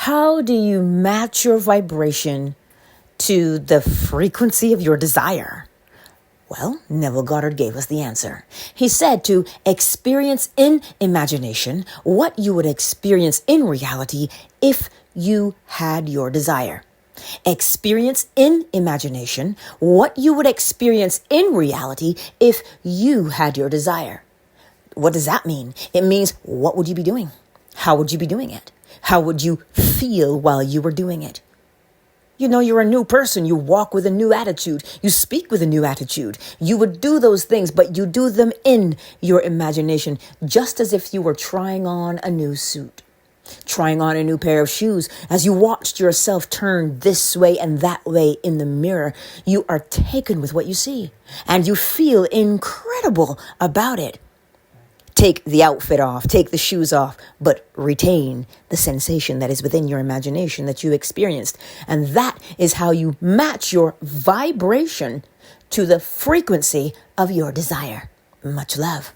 How do you match your vibration to the frequency of your desire? Well, Neville Goddard gave us the answer. He said to experience in imagination what you would experience in reality if you had your desire. Experience in imagination what you would experience in reality if you had your desire. What does that mean? It means, what would you be doing? How would you be doing it? How would you feel while you were doing it? You know, you're a new person. You walk with a new attitude. You speak with a new attitude. You would do those things, but you do them in your imagination, just as if you were trying on a new suit, trying on a new pair of shoes. As you watched yourself turn this way and that way in the mirror, you are taken with what you see, and you feel incredible about it. Take the outfit off, take the shoes off, but retain the sensation that is within your imagination that you experienced. And that is how you match your vibration to the frequency of your desire. Much love.